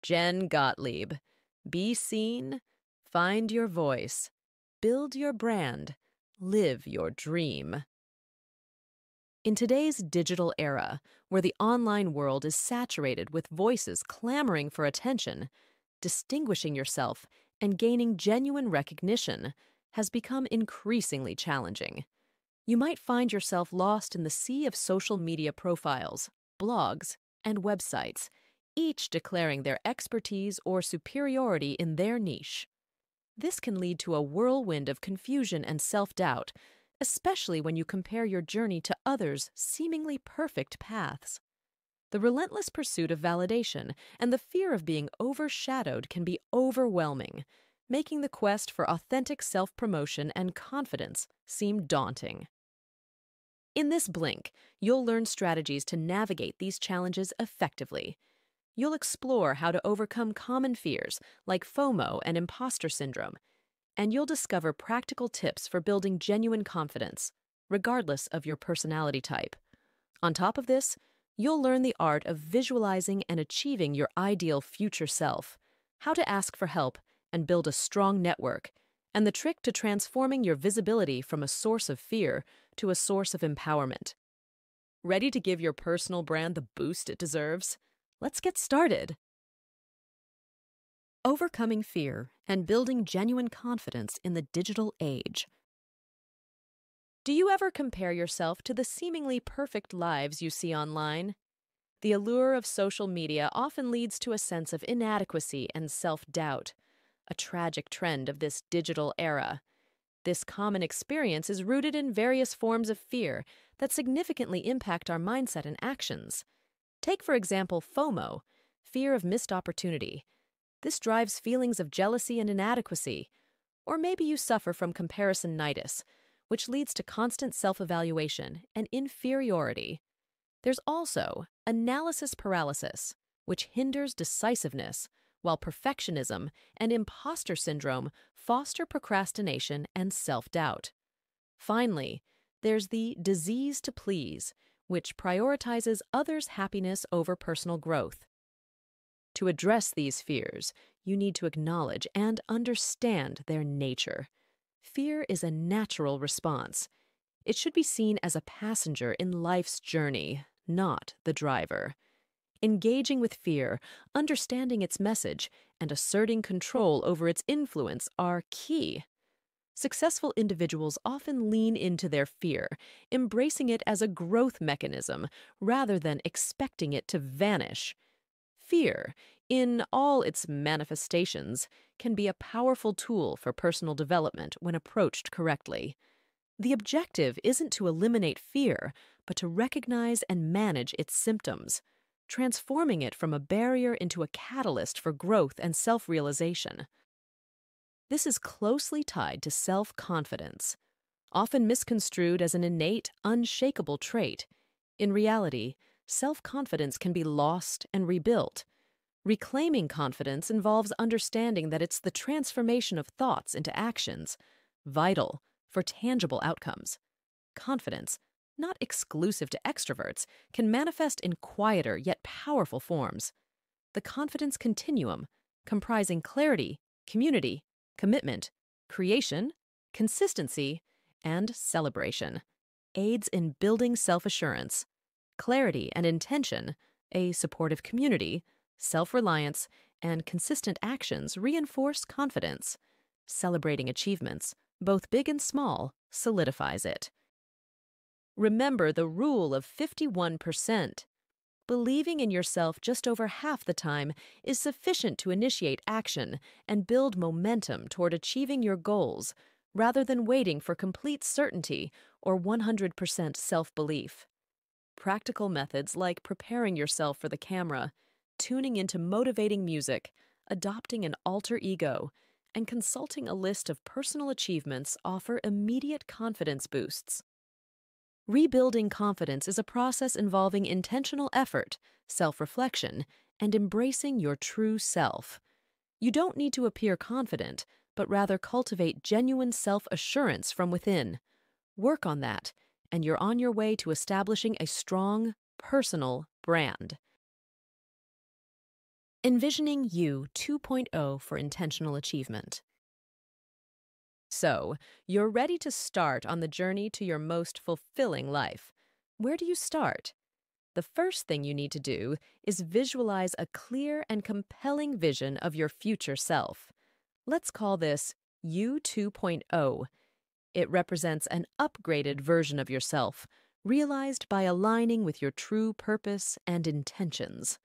Jen Gottlieb. Be seen, find your voice, build your brand, live your dream. In today's digital era, where the online world is saturated with voices clamoring for attention, distinguishing yourself and gaining genuine recognition has become increasingly challenging. You might find yourself lost in the sea of social media profiles, blogs, and websites, each declaring their expertise or superiority in their niche. This can lead to a whirlwind of confusion and self-doubt, especially when you compare your journey to others' seemingly perfect paths. The relentless pursuit of validation and the fear of being overshadowed can be overwhelming, making the quest for authentic self-promotion and confidence seem daunting. In this blink, you'll learn strategies to navigate these challenges effectively. You'll explore how to overcome common fears like FOMO and imposter syndrome, and you'll discover practical tips for building genuine confidence, regardless of your personality type. On top of this, you'll learn the art of visualizing and achieving your ideal future self, how to ask for help and build a strong network, and the trick to transforming your visibility from a source of fear to a source of empowerment. Ready to give your personal brand the boost it deserves? Let's get started. Overcoming fear and building genuine confidence in the digital age. Do you ever compare yourself to the seemingly perfect lives you see online? The allure of social media often leads to a sense of inadequacy and self-doubt, a tragic trend of this digital era. This common experience is rooted in various forms of fear that significantly impact our mindset and actions. Take, for example, FOMO, fear of missed opportunity. This drives feelings of jealousy and inadequacy. Or maybe you suffer from comparison-nitis, which leads to constant self-evaluation and inferiority. There's also analysis paralysis, which hinders decisiveness, while perfectionism and imposter syndrome foster procrastination and self-doubt. Finally, there's the disease to please, which prioritizes others' happiness over personal growth. To address these fears, you need to acknowledge and understand their nature. Fear is a natural response. It should be seen as a passenger in life's journey, not the driver. Engaging with fear, understanding its message, and asserting control over its influence are key. Successful individuals often lean into their fear, embracing it as a growth mechanism rather than expecting it to vanish. Fear, in all its manifestations, can be a powerful tool for personal development when approached correctly. The objective isn't to eliminate fear, but to recognize and manage its symptoms, transforming it from a barrier into a catalyst for growth and self-realization. This is closely tied to self-confidence, often misconstrued as an innate, unshakable trait. In reality, self-confidence can be lost and rebuilt. Reclaiming confidence involves understanding that it's the transformation of thoughts into actions, vital for tangible outcomes. Confidence, not exclusive to extroverts, can manifest in quieter yet powerful forms. The confidence continuum, comprising clarity, community, commitment, creation, consistency, and celebration, aids in building self-assurance. Clarity and intention, a supportive community, self-reliance, and consistent actions reinforce confidence. Celebrating achievements, both big and small, solidifies it. Remember the rule of 51%. Believing in yourself just over half the time is sufficient to initiate action and build momentum toward achieving your goals, rather than waiting for complete certainty or 100% self-belief. Practical methods like preparing yourself for the camera, tuning into motivating music, adopting an alter ego, and consulting a list of personal achievements offer immediate confidence boosts. Rebuilding confidence is a process involving intentional effort, self-reflection, and embracing your true self. You don't need to appear confident, but rather cultivate genuine self-assurance from within. Work on that, and you're on your way to establishing a strong, personal brand. Envisioning You 2.0 for intentional achievement. So, you're ready to start on the journey to your most fulfilling life. Where do you start? The first thing you need to do is visualize a clear and compelling vision of your future self. Let's call this You 2.0. It represents an upgraded version of yourself, realized by aligning with your true purpose and intentions.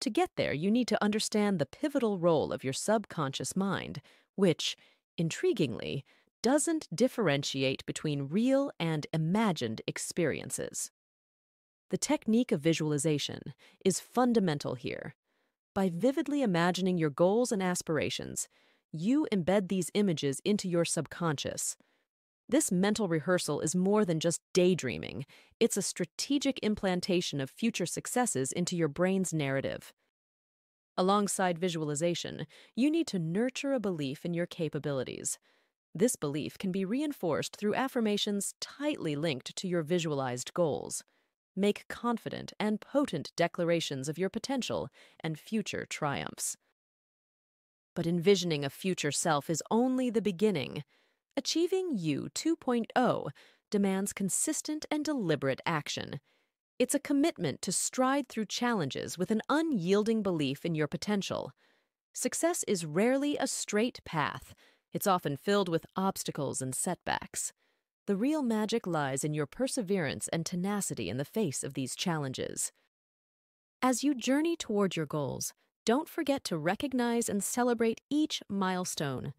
To get there, you need to understand the pivotal role of your subconscious mind, which, intriguingly, doesn't differentiate between real and imagined experiences. The technique of visualization is fundamental here. By vividly imagining your goals and aspirations, you embed these images into your subconscious. This mental rehearsal is more than just daydreaming. It's a strategic implantation of future successes into your brain's narrative. Alongside visualization, you need to nurture a belief in your capabilities. This belief can be reinforced through affirmations tightly linked to your visualized goals. Make confident and potent declarations of your potential and future triumphs. But envisioning a future self is only the beginning. Achieving You 2.0 demands consistent and deliberate action. It's a commitment to stride through challenges with an unyielding belief in your potential. Success is rarely a straight path. It's often filled with obstacles and setbacks. The real magic lies in your perseverance and tenacity in the face of these challenges. As you journey toward your goals, don't forget to recognize and celebrate each milestone.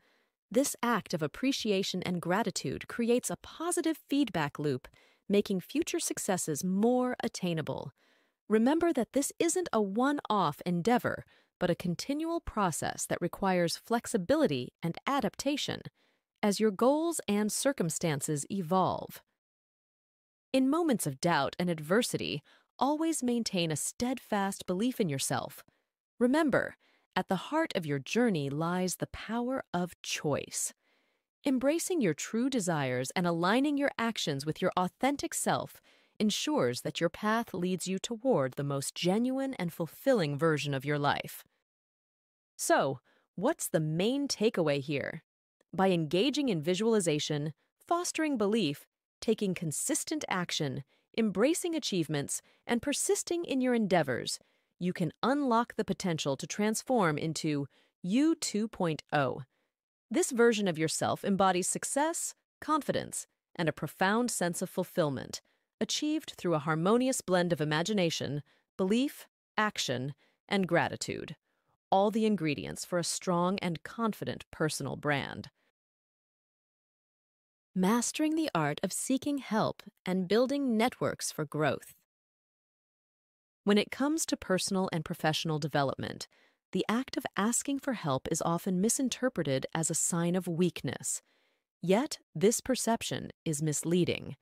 This act of appreciation and gratitude creates a positive feedback loop, making future successes more attainable. Remember that this isn't a one-off endeavor, but a continual process that requires flexibility and adaptation as your goals and circumstances evolve. In moments of doubt and adversity, always maintain a steadfast belief in yourself. Remember, at the heart of your journey lies the power of choice. Embracing your true desires and aligning your actions with your authentic self ensures that your path leads you toward the most genuine and fulfilling version of your life. So, what's the main takeaway here? By engaging in visualization, fostering belief, taking consistent action, embracing achievements, and persisting in your endeavors, you can unlock the potential to transform into You 2.0. This version of yourself embodies success, confidence, and a profound sense of fulfillment, achieved through a harmonious blend of imagination, belief, action, and gratitude. All the ingredients for a strong and confident personal brand. Mastering the art of seeking help and building networks for growth. When it comes to personal and professional development, the act of asking for help is often misinterpreted as a sign of weakness. Yet, this perception is misleading.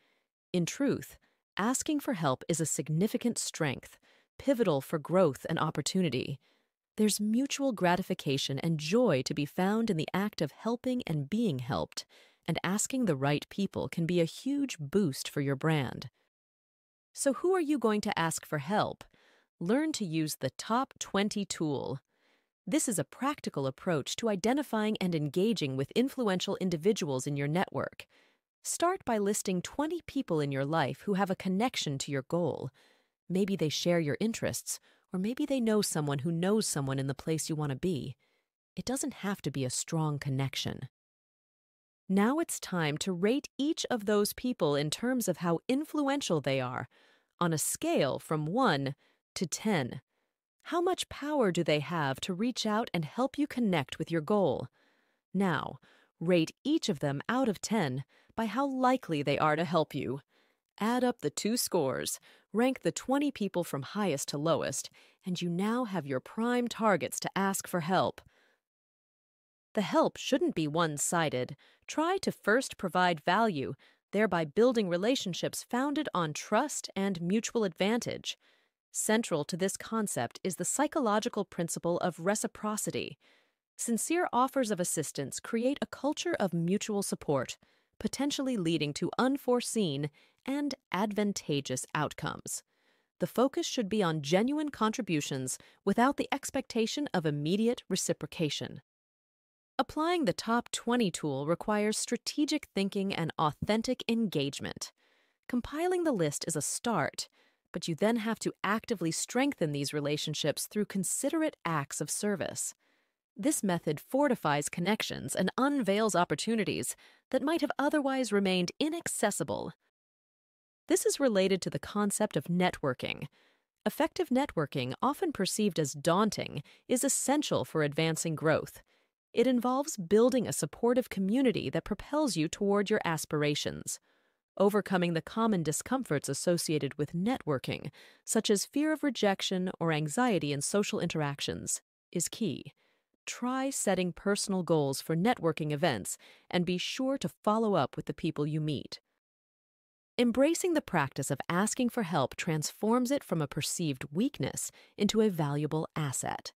In truth, asking for help is a significant strength, pivotal for growth and opportunity. There's mutual gratification and joy to be found in the act of helping and being helped, and asking the right people can be a huge boost for your brand. So who are you going to ask for help? Learn to use the Top 20 tool. This is a practical approach to identifying and engaging with influential individuals in your network. Start by listing 20 people in your life who have a connection to your goal. Maybe they share your interests, or maybe they know someone who knows someone in the place you want to be. It doesn't have to be a strong connection. Now it's time to rate each of those people in terms of how influential they are, on a scale from 1 to 10. How much power do they have to reach out and help you connect with your goal? Now, rate each of them out of 10 by how likely they are to help you. Add up the two scores, rank the 20 people from highest to lowest, and you now have your prime targets to ask for help. The help shouldn't be one-sided. Try to first provide value, thereby building relationships founded on trust and mutual advantage. Central to this concept is the psychological principle of reciprocity. Sincere offers of assistance create a culture of mutual support, potentially leading to unforeseen and advantageous outcomes. The focus should be on genuine contributions without the expectation of immediate reciprocation. Applying the Top 20 tool requires strategic thinking and authentic engagement. Compiling the list is a start, but you then have to actively strengthen these relationships through considerate acts of service. This method fortifies connections and unveils opportunities that might have otherwise remained inaccessible. This is related to the concept of networking. Effective networking, often perceived as daunting, is essential for advancing growth. It involves building a supportive community that propels you toward your aspirations. Overcoming the common discomforts associated with networking, such as fear of rejection or anxiety in social interactions, is key. Try setting personal goals for networking events and be sure to follow up with the people you meet. Embracing the practice of asking for help transforms it from a perceived weakness into a valuable asset.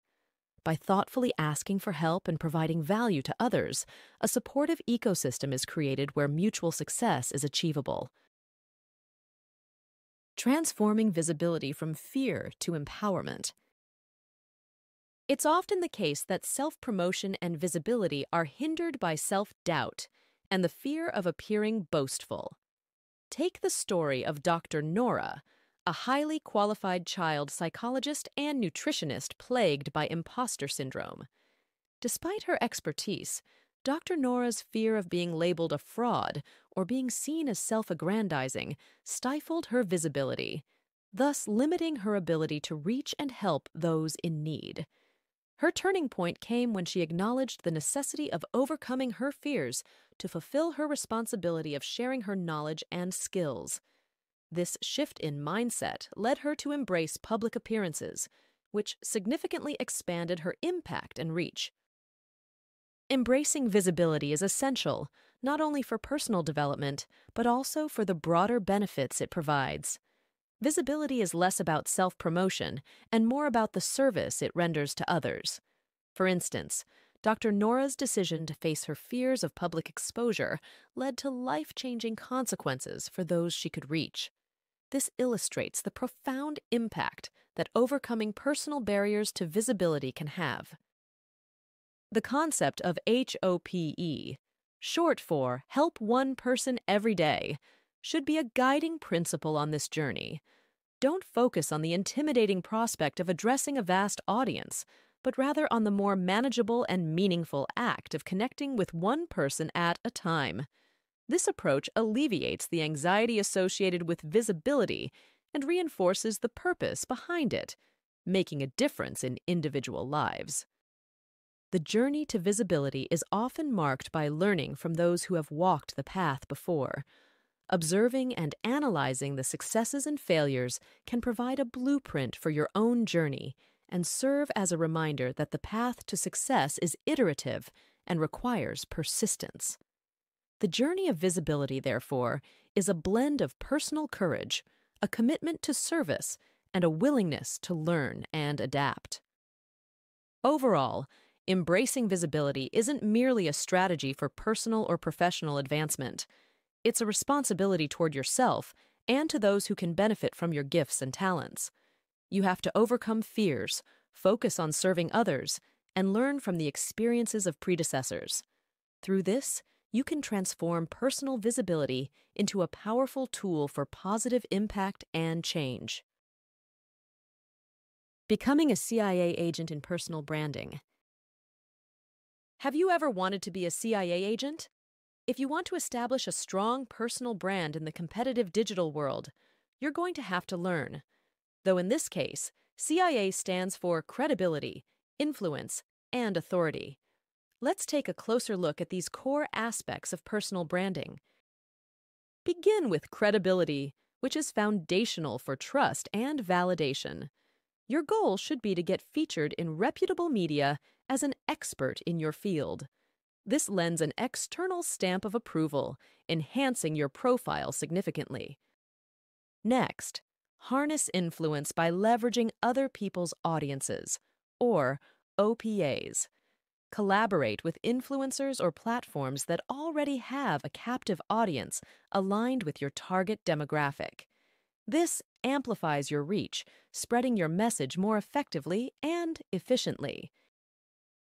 By thoughtfully asking for help and providing value to others, a supportive ecosystem is created where mutual success is achievable. Transforming visibility from fear to empowerment. It's often the case that self-promotion and visibility are hindered by self-doubt and the fear of appearing boastful. Take the story of Dr. Nora, a highly qualified child psychologist and nutritionist plagued by imposter syndrome. Despite her expertise, Dr. Nora's fear of being labeled a fraud or being seen as self-aggrandizing stifled her visibility, thus limiting her ability to reach and help those in need. Her turning point came when she acknowledged the necessity of overcoming her fears to fulfill her responsibility of sharing her knowledge and skills. This shift in mindset led her to embrace public appearances, which significantly expanded her impact and reach. Embracing visibility is essential, not only for personal development, but also for the broader benefits it provides. Visibility is less about self-promotion and more about the service it renders to others. For instance, Dr. Nora's decision to face her fears of public exposure led to life-changing consequences for those she could reach. This illustrates the profound impact that overcoming personal barriers to visibility can have. The concept of HOPE, short for Help One Person Every Day, should be a guiding principle on this journey. Don't focus on the intimidating prospect of addressing a vast audience, but rather on the more manageable and meaningful act of connecting with one person at a time. This approach alleviates the anxiety associated with visibility and reinforces the purpose behind it, making a difference in individual lives. The journey to visibility is often marked by learning from those who have walked the path before. Observing and analyzing the successes and failures can provide a blueprint for your own journey and serve as a reminder that the path to success is iterative and requires persistence. The journey of visibility, therefore, is a blend of personal courage, a commitment to service, and a willingness to learn and adapt. Overall, embracing visibility isn't merely a strategy for personal or professional advancement. It's a responsibility toward yourself and to those who can benefit from your gifts and talents. You have to overcome fears, focus on serving others, and learn from the experiences of predecessors. Through this, you can transform personal visibility into a powerful tool for positive impact and change. Becoming a CIA agent in personal branding. Have you ever wanted to be a CIA agent? If you want to establish a strong personal brand in the competitive digital world, you're going to have to learn. Though in this case, CIA stands for credibility, influence, and authority. Let's take a closer look at these core aspects of personal branding. Begin with credibility, which is foundational for trust and validation. Your goal should be to get featured in reputable media as an expert in your field. This lends an external stamp of approval, enhancing your profile significantly. Next, harness influence by leveraging other people's audiences, or OPAs. Collaborate with influencers or platforms that already have a captive audience aligned with your target demographic. This amplifies your reach, spreading your message more effectively and efficiently.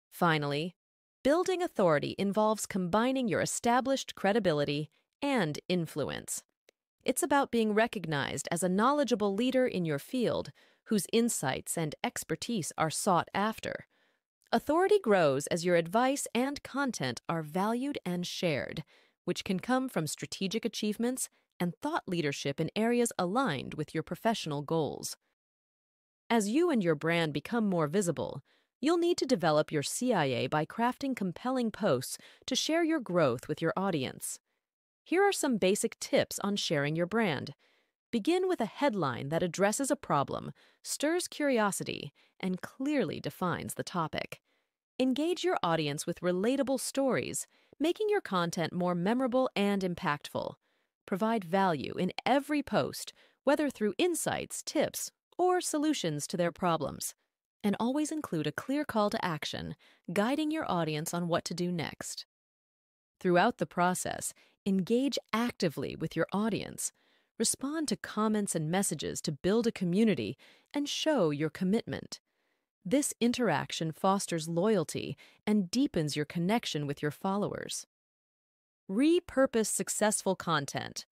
Finally, building authority involves combining your established credibility and influence. It's about being recognized as a knowledgeable leader in your field whose insights and expertise are sought after. Authority grows as your advice and content are valued and shared, which can come from strategic achievements and thought leadership in areas aligned with your professional goals. As you and your brand become more visible, you'll need to develop your CIA by crafting compelling posts to share your growth with your audience. Here are some basic tips on sharing your brand. Begin with a headline that addresses a problem, stirs curiosity, and clearly defines the topic. Engage your audience with relatable stories, making your content more memorable and impactful. Provide value in every post, whether through insights, tips, or solutions to their problems. And always include a clear call to action, guiding your audience on what to do next. Throughout the process, engage actively with your audience. Respond to comments and messages to build a community and show your commitment. This interaction fosters loyalty and deepens your connection with your followers. Repurpose successful content.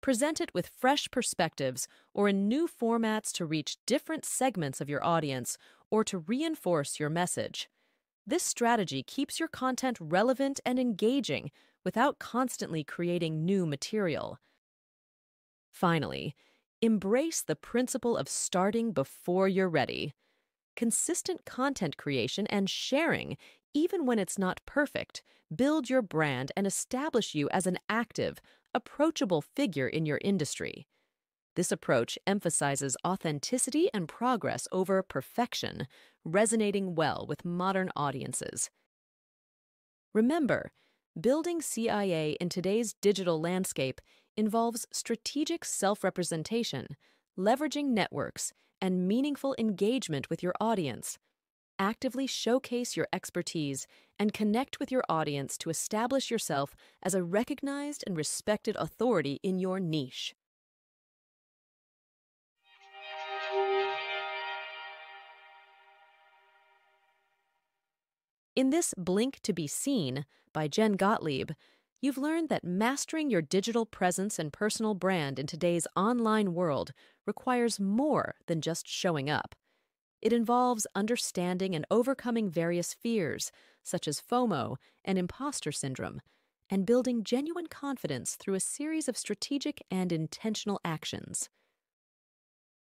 Present it with fresh perspectives or in new formats to reach different segments of your audience or to reinforce your message. This strategy keeps your content relevant and engaging without constantly creating new material. Finally, embrace the principle of starting before you're ready. Consistent content creation and sharing, even when it's not perfect, build your brand and establish you as an active, approachable figure in your industry. This approach emphasizes authenticity and progress over perfection, resonating well with modern audiences. Remember, building CIA in today's digital landscape involves strategic self-representation, leveraging networks, and meaningful engagement with your audience. Actively showcase your expertise and connect with your audience to establish yourself as a recognized and respected authority in your niche. In this Blink to be Seen by Gottlieb, you've learned that mastering your digital presence and personal brand in today's online world requires more than just showing up. It involves understanding and overcoming various fears, such as FOMO and imposter syndrome, and building genuine confidence through a series of strategic and intentional actions.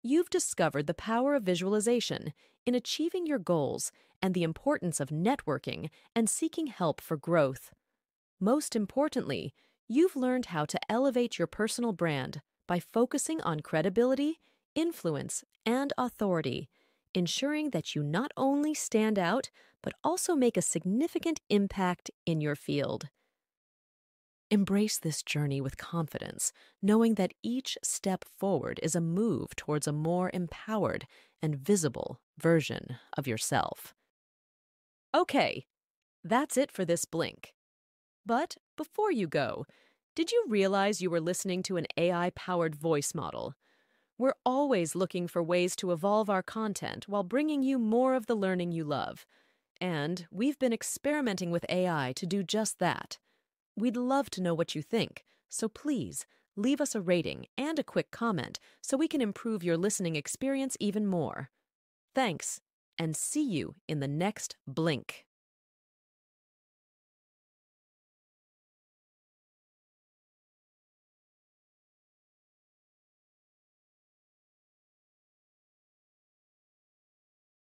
You've discovered the power of visualization in achieving your goals and the importance of networking and seeking help for growth. Most importantly, you've learned how to elevate your personal brand by focusing on credibility, influence, and authority, ensuring that you not only stand out, but also make a significant impact in your field. Embrace this journey with confidence, knowing that each step forward is a move towards a more empowered and visible version of yourself. Okay, that's it for this Blink. But before you go, did you realize you were listening to an AI-powered voice model? We're always looking for ways to evolve our content while bringing you more of the learning you love. And we've been experimenting with AI to do just that. We'd love to know what you think, so please leave us a rating and a quick comment so we can improve your listening experience even more. Thanks, and see you in the next Blink.